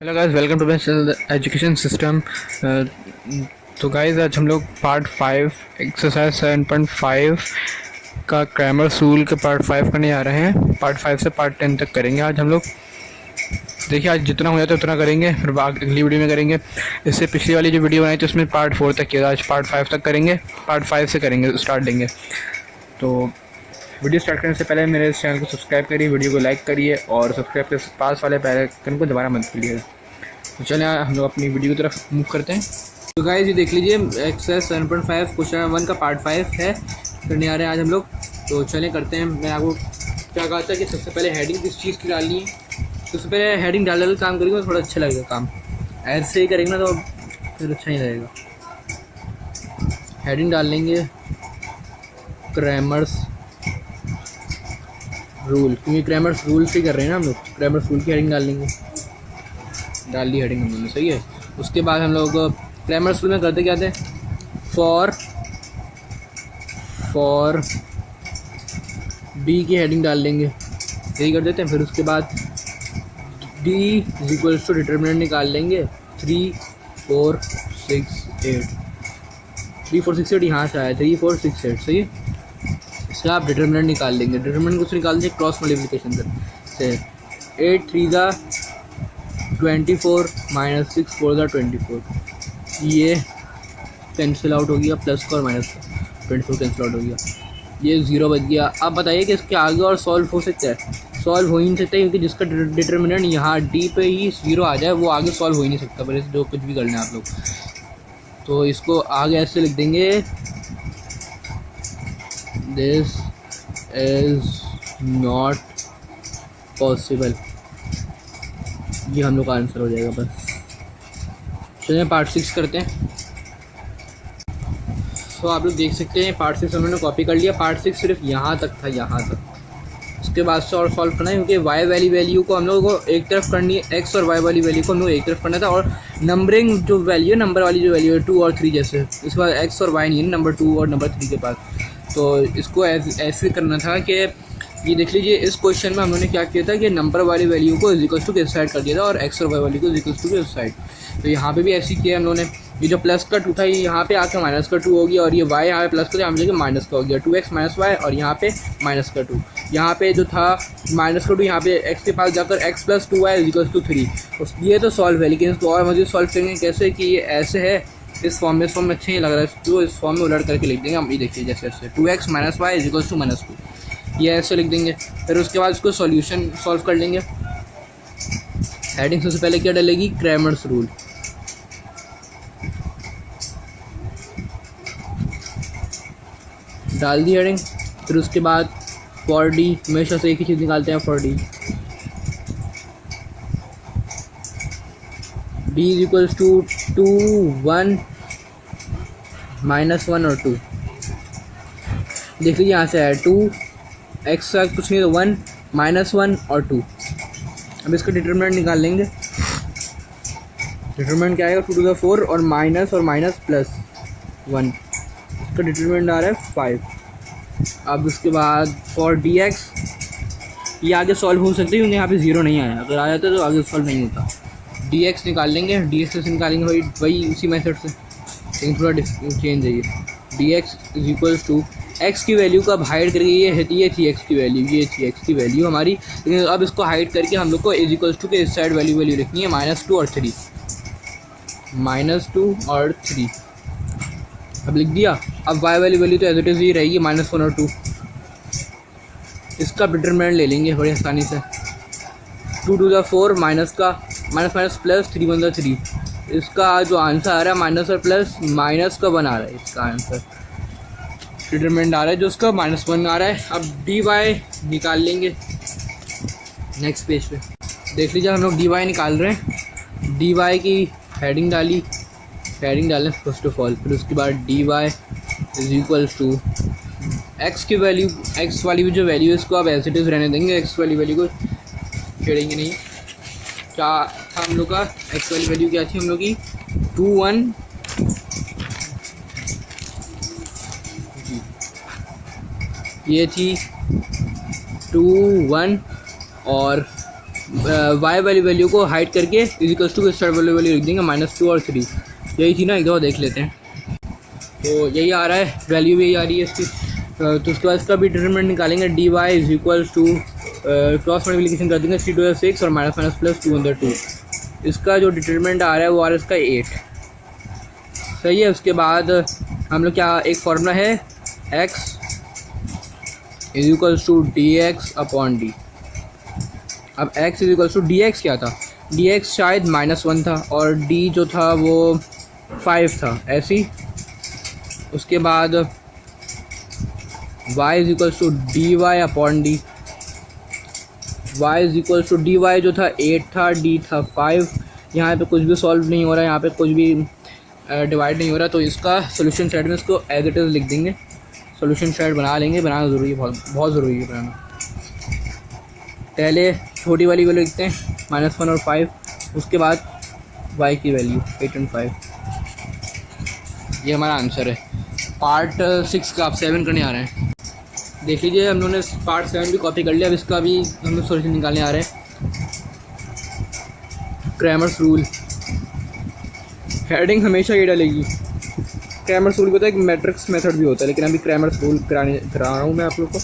Hello guys, welcome to my education system. तो guys, आज हम लोग पार्ट 5 एक्सरसाइज 7.5 का ग्रामर रूल के पार्ट 5 करने आ रहे हैं। पार्ट 5 से पार्ट 10 तक करेंगे आज हम लोग। देखिए, आज जितना हो जाता है उतना करेंगे, फिर अगली वीडियो में करेंगे। इससे पिछली वाली जो वीडियो बनाई थी उसमें पार्ट 4 तक किया था, आज पार्ट 5 तक करेंगे। पार्ट 5 से करेंगे, स्टार्ट देंगे। तो वीडियो स्टार्ट करने से पहले मेरे इस चैनल को सब्सक्राइब करिए, वीडियो को लाइक करिए और सब्सक्राइब के पास वाले बेल आइकन को दोबारा मत भूलिएगा। तो चलिए हम लोग अपनी वीडियो की तरफ मूव करते हैं। तो गाइस, ये देख लीजिए, एक्सरसाइज 7.5 क्वेश्चन 1 का पार्ट 5 है, करने आ रहे हैं आज हम लोग। तो चलिए करते हैं। मैं आपको क्या कहा था कि सबसे पहले हेडिंग किस चीज़ की डालनी है। सबसे पहले हेडिंग डालने का काम करेंगे तो थोड़ा अच्छा लगेगा काम। ऐसे ही करेंगे ना तो फिर अच्छा ही रहेगा। हेडिंग डाल लेंगे ग्रामर्स रूल, क्योंकि ग्रामर्स रूल से कर रहे हैं ना हम लोग। ग्रामर्स रूल की हेडिंग डाल लेंगे। डाल ली हेडिंग हम लोगों ने, सही है। उसके बाद हम लोग ग्रामर स्कूल में करते क्या थे, फॉर डी की हेडिंग डाल लेंगे, यही कर देते हैं। फिर उसके बाद D is equals to determinant निकाल लेंगे 3 4 6 8। 3 4 6 8 यहाँ से आया, 3 4 6 8, सही है। इससे आप डिटर्मिनेंट निकाल लेंगे। डिटर्मिनेंट कुछ निकाल देंगे क्रॉस मल्टीप्लिकेशन से। 8 3 24 माइनस 6 4 24, ये कैंसिल आउट हो गया, प्लस का और माइनस का 24 कैंसिल आउट हो गया, ये 0 बच गया। अब बताइए कि इसके आगे और सॉल्व हो सकता है? सॉल्व हो ही नहीं सकता, क्योंकि जिसका डिटर्मिनेंट यहाँ डी पे ही 0 आ जाए वो आगे सॉल्व हो ही नहीं सकता। पर जो कुछ भी करना है आप लोग, तो इसको आगे ऐसे लिख देंगे, दिस इज नॉट पॉसिबल। ये हम लोग का आंसर हो जाएगा। बस चलिए पार्ट 6 करते हैं। तो आप लोग देख सकते हैं पार्ट 6 हमने कॉपी कर लिया। पार्ट 6 सिर्फ यहाँ तक था, यहाँ तक। उसके बाद से और सॉल्व करना है, क्योंकि वाई वाली वैल्यू को हम लोग को एक तरफ करनी है, एक्स और वाई वाली वैल्यू को हम लोग एक तरफ करना था। और नंबरिंग जो वैल्यू है, नंबर वाली जो वैल्यू है 2 और 3 जैसे, इसके बाद एक्स और वाई नहीं है, नंबर 2 और नंबर 3 के पास। तो इसको ऐसे करना था कि ये देख लीजिए, इस क्वेश्चन में हम लोगों ने क्या किया था कि नंबर वाली वैल्यू को इज इक्वल्स टू किस साइड कर दिया था और एक्स और वाई वैल्यू को इज इक्वल्स टू किस साइड। तो यहाँ पे भी ऐसे ही किया हम लोगों ने। ये जो प्लस का 2 था, ये यहाँ पे आके माइनस का 2 हो गया, और ये y यहाँ पे प्लस का, यहाँ पे माइनस का हो गया, 2x माइनस वाई, और यहाँ पे माइनस का 2। यहाँ पे जो था माइनस का 2, यहाँ पे x के पास जाकर x plus 2y is equals to 3। ये तो सॉल्व है, लेकिन इसको और मज़ीद सॉल्व करेंगे कैसे कि ये ऐसे है इस फॉर्म में। इस फॉर्म में अच्छा ही लग रहा है, तो इस फॉर्म में उलट करके लिख देंगे हम। ये देखिए जैसे ऐसे 2x minus Y is equals to minus 2, ये ऐसे लिख देंगे। फिर उसके बाद इसको सॉल्यूशन सॉल्व कर लेंगे। हेडिंग सबसे पहले क्या डलेगी, ग्रामर्स रूल। डाल दी हेडिंग। फिर उसके बाद फॉर डी, हमेशा से एक ही चीज़ निकालते हैं, for D. D is equals to 2 1 minus 1 और 2। देख लीजिए यहाँ से है 2, एक्स का कुछ नहीं तो 1 माइनस 1 और 2। अब इसका डिटरमिनेंट निकाल लेंगे। डिटरमिनेंट क्या आएगा, 2 to the 4 और माइनस प्लस 1। इसका डिटरमिनेंट आ रहा है 5। अब उसके बाद फॉर डी एक्स, ये आगे सॉल्व हो सकती है क्योंकि यहाँ पे 0 नहीं आया। अगर आ जाता तो आगे सॉल्व नहीं होता। डी एक्स निकाल लेंगे, डी एक्स से निकालेंगे वही उसी मेथड से, लेकिन थोड़ा चेंज है। ये D x is equals to, X की वैल्यू को अब हाइड करके ये थी एक्स की वैल्यू, ये थी एक्स की वैल्यू हमारी, लेकिन अब इसको हाइड करके हम लोग को इज इक्वल्स टू के इस साइड वैल्यू लिखनी है, -2 और 3, -2 और 3। अब लिख दिया। अब वाई वाली वैल्यू तो एज इट इज़ ही रहेगी, -1 और 2। इसका डिटरमिनेंट ले लेंगे बड़ी आसानी से। 2 to the 4 माइनस का माइनस प्लस 3 1 the 3। इसका जो आंसर आ रहा है माइनस और प्लस माइनस का 1 आ रहा है। इसका आंसर डिटरमिनेंट आ रहा है जो उसका -1 आ रहा है। अब डी वाई निकाल लेंगे नेक्स्ट पेज पे। देख लीजिए हम लोग डी वाई निकाल रहे हैं। डी वाई की हेडिंग डाली, हेडिंग डालें फर्स्ट ऑफ ऑल। फिर उसके बाद D Y is equals to X की वैल्यू, एक्स वाली जो वैल्यू है इसको आप एज इट इज़ रहने देंगे, एक्स वाली वैल्यू को छेड़ेंगे नहीं। क्या था हम लोग का, एक्स वाली वैल्यू क्या थी हम लोग की, 2 1 ये थी 2 1 और वाई वाली वैल्यू को हाइड करके इज इक्वल्स टू स्टार्ट वाली वैल्यू लिख देंगे -2 और 3। यही थी ना, एक दफ़ा देख लेते हैं। तो यही आ रहा है, वैल्यू भी यही आ रही है इसकी। तो उसके बाद इसका भी डिटरमिनेंट निकालेंगे। D Y is equals to cross multiplication कर देंगे 3 to the 6 और माइनस माइनस प्लस 2/2। इसका जो डिटरमिनेंट आ रहा है वो आ रहा है इसका 8। सही है। उसके बाद हम लोग क्या, एक फार्मूला है x is equals to D x upon D. अब x is equals to D x क्या था, डी एक्स शायद -1 था और d जो था वो 5 था, ऐसी। उसके बाद y is equals to D Y upon D. y is equals to D Y जो था 8 था, d था 5। यहाँ पे कुछ भी सॉल्व नहीं हो रहा है, यहाँ पे कुछ भी डिवाइड नहीं हो रहा, तो इसका सोल्यूशन साइड में इसको एज इट इज़ लिख देंगे। सोल्यूशन साइड बना लेंगे, बनाना ज़रूरी है, बहुत ज़रूरी है बनाना। पहले छोटी वाली वैल्यू लिखते हैं -1 और 5। उसके बाद y की वैल्यू 8 और 5। ये हमारा आंसर है। पार्ट 6 का आप 7 करने आ रहे हैं। देख लीजिए, हम लोगों ने पार्ट 7 भी कॉपी कर लिया। अब इसका भी हम लोग सोल्यूशन निकालने आ रहे हैं। क्रैमर्स रूल, हेडिंग हमेशा ये डालेगी। क्रैमर्स रूल भी होता है, एक मैट्रिक्स मेथड भी होता है, लेकिन अभी क्रैमर्स रूल करा रहा हूँ मैं आप लोग को।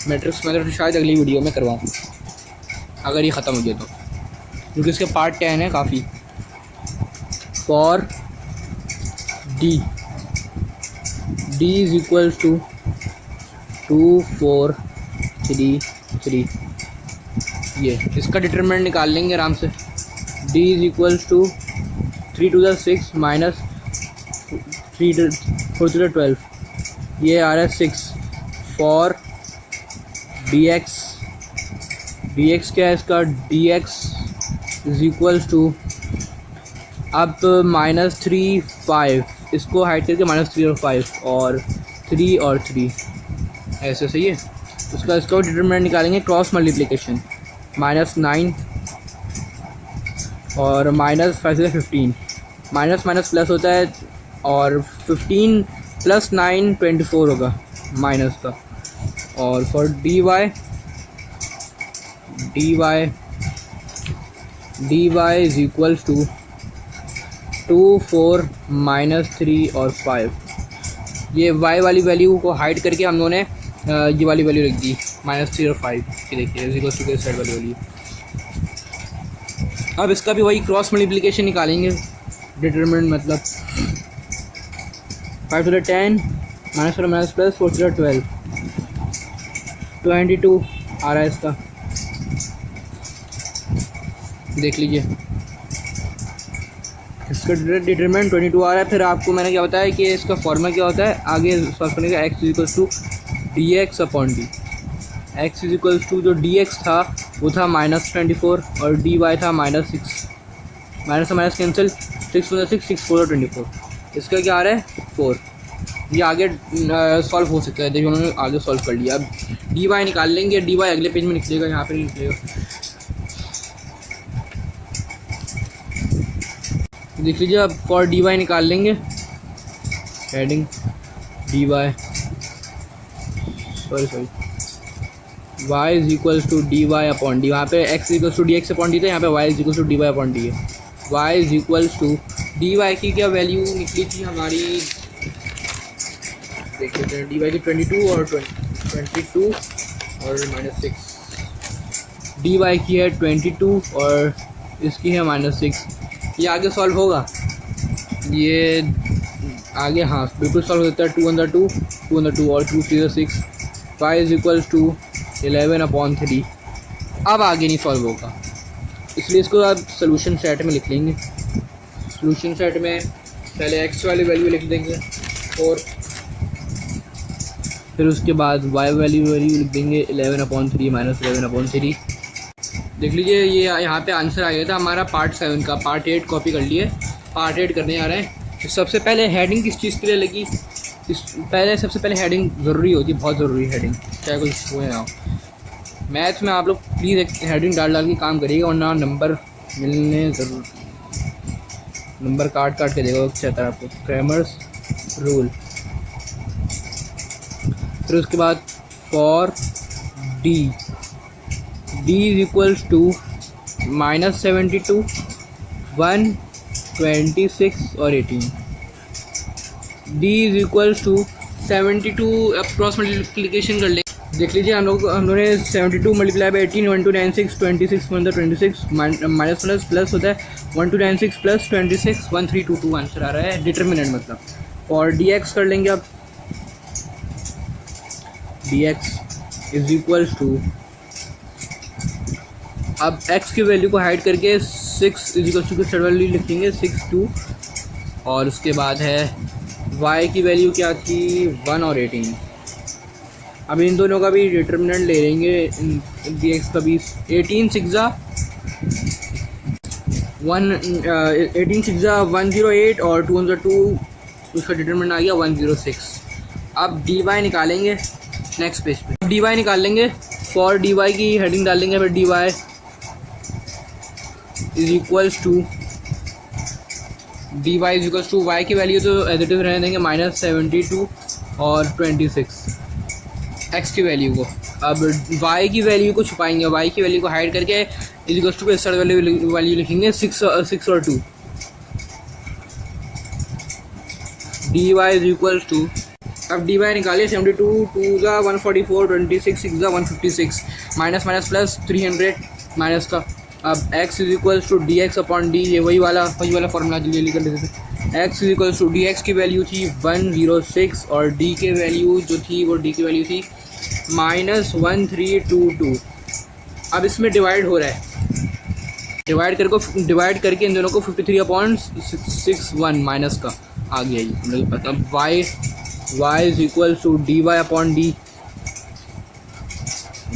मैट्रिक्स मेथड शायद अगली वीडियो में करवाऊँ, अगर ये ख़त्म हो गया तो, क्योंकि इसके पार्ट 10 है काफ़ी। For D is equals to 2 4 3 3। ये इसका डिटरमिनेंट निकाल लेंगे आराम से। d is equals to 3 to the 6 minus 4 to the 12। ये आ रहा है 6। फॉर dx क्या है इसका, dx इज इक्वल्स टू, अब -3 5, इसको हाइड करके -3 और 5 और 3 और 3 ऐसे। सही है। उसका इसका डिटरमिनेंट निकालेंगे क्रॉस मल्टीप्लिकेशन। -9 और -5 से 15, माइनस माइनस प्लस होता है, और 15 + 9 24 होगा माइनस का। और for D Y is equals to 2 4 -3 और 5। ये y वाली वैल्यू को हाइड करके हम लोगों ने ये वाली वैल्यू रख दी -3 और 5 की। देखिए इज इक्वल्स टू साइड वाली वैल्यू। अब इसका भी वही क्रॉस मल्टीप्लिकेशन निकालेंगे। डिटरमिनेंट मतलब 5 to the 10 -4 + 4 to the 12 22 आ रहा है इसका। देख लीजिए, इसका डिटरमिनेंट 22 आ रहा है। फिर आपको मैंने क्या बताया कि इसका फॉर्मूला क्या होता है आगे सॉल्व करने का, x is equals to D x upon D. x is equals to जो dx था वो था -24 और dy था -6। माइनस से माइनस कैंसिल, 6 4 6 6 4 24। इसका क्या आ रहा है 4। ये आगे सॉल्व हो सकता है। देखिए उन्होंने आगे सॉल्व कर लिया। अब डी वाई निकाल लेंगे। डी वाई अगले पेज में निकलेगा, यहाँ पे नहीं निकलेगा। देख लीजिए, अब फॉर डी वाई निकाल लेंगे। Heading D Y sorry y is equals to D Y upon D. वहाँ पे x is equals to D x upon D था, यहाँ पे y is equals to D Y upon D है। y is equals to D Y की क्या value निकली थी हमारी, देख लेते हैं। डी वाई की 22 और 22 और -6। डी वाई की है 22 और इसकी है -6। ये आगे सॉल्व होगा, ये आगे हाँ बिल्कुल सॉल्व होता है। 2/2 और 2 3 6। y is equals to 11/3। अब आगे नहीं सॉल्व होगा, इसलिए इसको आप सोल्यूशन सेट में लिख लेंगे। सोल्यूशन सेट में पहले x वाली वैल्यू लिख देंगे और फिर उसके बाद y वैल्यू लिख देंगे 11/3 -11/3। देख लीजिए, ये यहाँ पे आंसर आ गया था हमारा पार्ट 7 का। पार्ट 8 कॉपी कर लिए, पार्ट 8 करने आ रहे हैं। तो सबसे पहले हेडिंग किस चीज़ के लिए लगी, सबसे पहले हेडिंग ज़रूरी होती है, बहुत ज़रूरी हेडिंग, चाहे कुछ हुए ना हो। मैथ में आप लोग प्लीज़ एक हेडिंग डाल के काम करिएगा, वरना नंबर मिलने ज़रूर, नंबर काट के देगा चाहता है आपको। Cramer's rule. फिर उसके बाद for D is equals to -72, 1, 26 और 18। d is equals to 72। अब क्रॉस मल्टीप्लिकेशन कर लेंगे। देख लीजिए हम लोगों ने 72 multiply by 18, 1 2 9 6, 26 1 26 minus plus plus होता है 1 2 9 6 प्लस 26 1 3 2 2 आंसर आ रहा है डिटर्मिनेंट मतलब। और dx कर लेंगे अब। dx इज इक्वल्स टू, अब x की वैल्यू को हाइड करके 6 इज इक्वल्स टू की थर्ड वैल्यू लिखेंगे 6 2, और उसके बाद है y की वैल्यू क्या थी 1 और 18। अब इन दोनों का भी डिटर्मिनेंट ले लेंगे dx का भी। 18 6 108 और 2 2, उसका डिटर्मिनेंट आ गया 106। अब dy निकालेंगे नेक्स्ट पेज पे। dy निकाल लेंगे। फॉर dy की हेडिंग डाल देंगे, फिर dy is equals to, dy is equals to y की वैल्यू तो एज इट इज रहने देंगे -72 और 26 x की वैल्यू को। अब y की वैल्यू को छुपाएंगे, y की वैल्यू को हाइड करके is equals to third value लिखेंगे 6 और 2। dy इज इक्वल्स टू, अब dy निकालिए 72 2 ज़ा 144, 26 6 ज़ा 156, माइनस माइनस प्लस 300 माइनस का। अब x is equals to D x upon D, ये वही वाला फॉर्मूला जल्दी कर देते थे। x is equals to D X की वैल्यू थी 106 और d की वैल्यू जो थी वो d की वैल्यू थी -1322। अब इसमें डिवाइड हो रहा है, डिवाइड करके इन दोनों को 53/61 माइनस का आ गया ये हम लोग पता। अब y is equals to D Y upon D,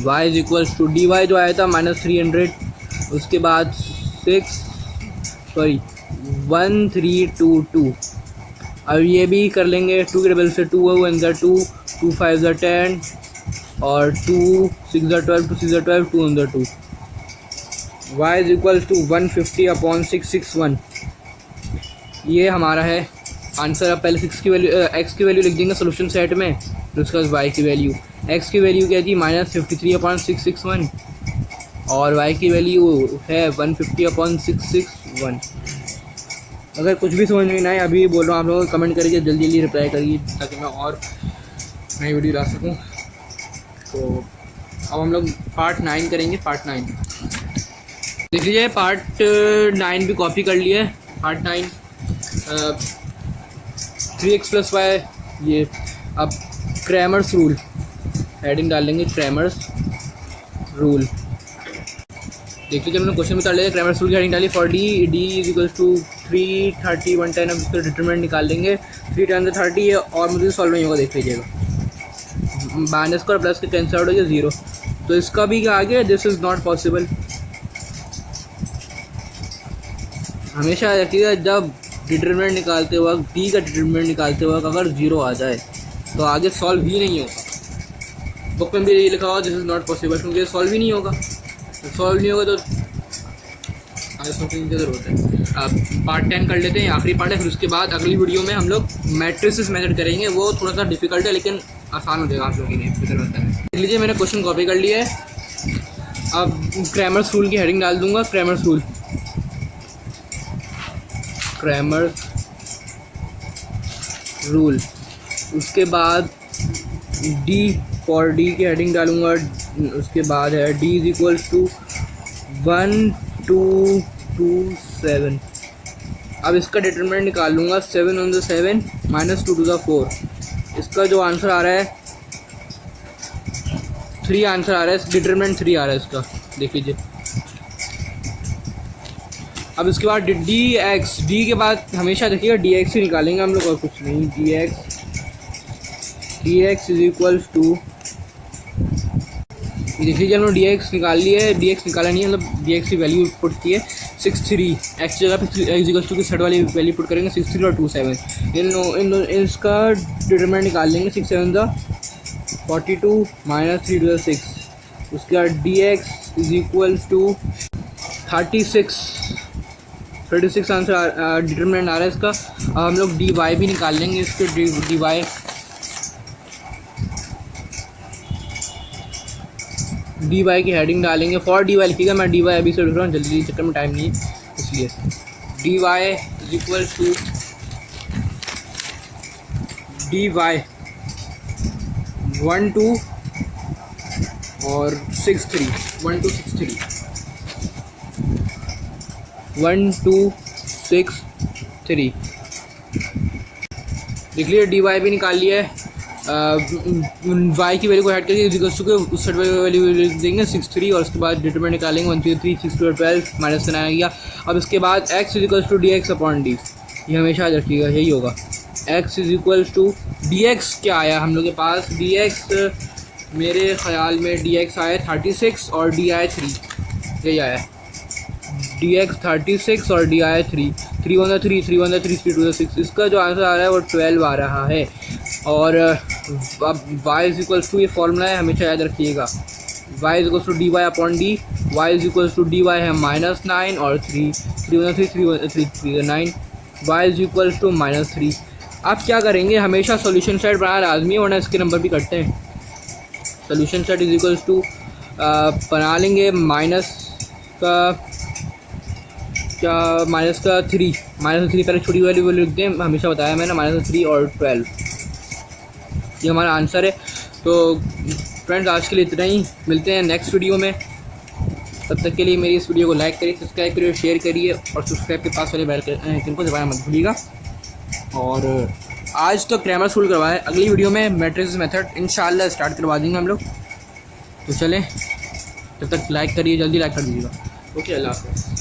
y is equals to D Y जो आया था -300, उसके बाद 1322। अब ये भी कर लेंगे 2 के डबल से 2 1 ज़ा 2, 2 5 ज़ा 10 और 2 6 ज़ा 12, 2 6 ज़ा 12, 2 ज़ा 2। y is equals to 150/661। ये हमारा है आंसर। अब पहले x की वैल्यू लिख देंगे सोल्यूशन सेट में, फिर उसके बाद y की वैल्यू। x की वैल्यू क्या थी -53/661 और y की वैल्यू है 150/661। अगर कुछ भी समझ में ना आए अभी बोल रहा हूँ, आप लोग कमेंट करिए, जल्दी जल्दी रिप्लाई करिए ताकि मैं और नई वीडियो ला सकूँ। तो अब हम लोग पार्ट 9 करेंगे। पार्ट 9 देख लीजिए, पार्ट 9 भी कॉपी कर लिए। पार्ट 9 3x + y, ये अब क्रैमर्स रूल हेडिंग डाल लेंगे, क्रैमर्स रूल। देख लीजिए हमने क्वेश्चन में डाल लिया, क्रैमर्स रूल की हेडिंग डाली। For D is equals to 330 110। अब इसका डिटरमिनेंट निकाल लेंगे। 3 × 30 है और मुझे सॉल्व नहीं होगा, देख लीजिएगा माइनस का और प्लस के कैंसिल आउट हो गया 0, तो इसका भी क्या आ गया, दिस इज़ नॉट पॉसिबल। हमेशा रखिएगा जब डिटरमिनेंट निकालते वक्त, डी का डिटरमिनेंट निकालते वक्त अगर 0 आ जाए तो आगे सॉल्व ही नहीं होगा। बुक में भी ये लिखा हुआ दिस इज़ नॉट पॉसिबल, क्योंकि सॉल्व ही नहीं होगा। सॉल्व नहीं होगा तो आगे सोचने की ज़रूरत है। अब पार्ट 10 कर लेते हैं, आखिरी पार्ट है। फिर उसके बाद अगली वीडियो में हम लोग मैट्रिसेस मेथड करेंगे। वो थोड़ा सा डिफिकल्ट है लेकिन आसान हो जाएगा आप लोगों के लिए, फिक्र मत करें। देख लीजिए मैंने क्वेश्चन कॉपी कर लिया है। अब क्रैमर्स रूल की हेडिंग डाल दूंगा, क्रैमर्स रूल, क्रैमर्स रूल। उसके बाद डी, फॉर डी की हेडिंग डालूंगा। उसके बाद है डी इज इक्वल्स टू 1227। अब इसका डिटरमिनेंट निकाल लूँगा। 7 × 7 -2 × 4। इसका जो आंसर आ रहा है 3 आंसर आ रहा है, डिटरमिनेंट 3 आ रहा है इसका, देख लीजिए। अब इसके बाद डी एक्स, डी के बाद हमेशा देखिएगा डी एक्स ही निकालेंगे हम लोग और कुछ नहीं। D x is equals to, देख लीजिए हम लोग डी एक्स निकाल लिए है। डी एक्स निकाला नहीं है, मतलब डी एक्स की वैल्यू पुट की है 63। एक्स जगह पे एक्स इक्वल्स टू की थर्ड वाली वैल्यू पुट करेंगे 63 और 27। इसका डिटरमिनेंट निकाल लेंगे। 6 7 ज़ा 42 -3 × 6। उसके बाद D x is equals to 36 answer determinant आ रहा है इसका। अब हम लोग डी वाई भी निकाल लेंगे। इसके डी वाई डी वाई की हेडिंग डालेंगे, फॉर डी वाई लिखिएगा, मैं डी वाई अभी से लिख रहा हूँ, जल्दी चक्कर में टाइम नहीं है इसलिए। D Y is equal to D Y 1 2 और 6 3 1 2 6 3 1 2 6 3 देख लीजिए, डी वाई भी निकाल लिया है। वाई की वैल्यू को ऐड करके उस सेट वैल्यू लिख देंगे 6 3 और उसके बाद डिटरमिनेंट निकालेंगे 1 3 3 6 2 12 माइनस करना आ गया। अब इसके बाद x is equals to D x upon D, ये हमेशा याद रखिएगा, यही होगा। x is equals to D x क्या आया हम लोग के पास, डी एक्स मेरे ख्याल में डी एक्स आया 36 और डी आया 3, यही आया डी एक्स 36 और डी आया 3 3 1 3 3 1 3 3 2 6, इसका जो आंसर आ रहा है वो 12 आ रहा है। और अब y इज इक्वल्स टू, ये फॉर्मूला है हमेशा याद रखिएगा, y is equals to D Y upon D, y is equals to D y है -9 और 3 3 1 3 3 1 3 3 9, y इज इक्वल्स टू -3। आप क्या करेंगे, हमेशा सॉल्यूशन सेट बनाना लाजमी है, वरना इसके नंबर भी कटते हैं। Solution set is equals to बना लेंगे माइनस का 3 पहले छोटी वाली वैल्यू लिखते हैं, हमेशा बताया मैंने, -3 और 12, ये हमारा आंसर है। तो फ्रेंड्स आज के लिए इतना ही, मिलते हैं नेक्स्ट वीडियो में, तब तक के लिए मेरी इस वीडियो को लाइक करिए, सब्सक्राइब करिए, शेयर करिए और सब्सक्राइब के पास वाले बेल आइकन को दबाना मत भूलिएगा। और आज तो ग्रामर स्कूल करवाया है, अगली वीडियो में मैट्रिक्स मेथड इंशाल्लाह स्टार्ट करवा देंगे हम लोग। तो चलें, तब तक लाइक करिए, जल्दी लाइक कर दीजिएगा। ओके, अल्लाह हाफ़िज़।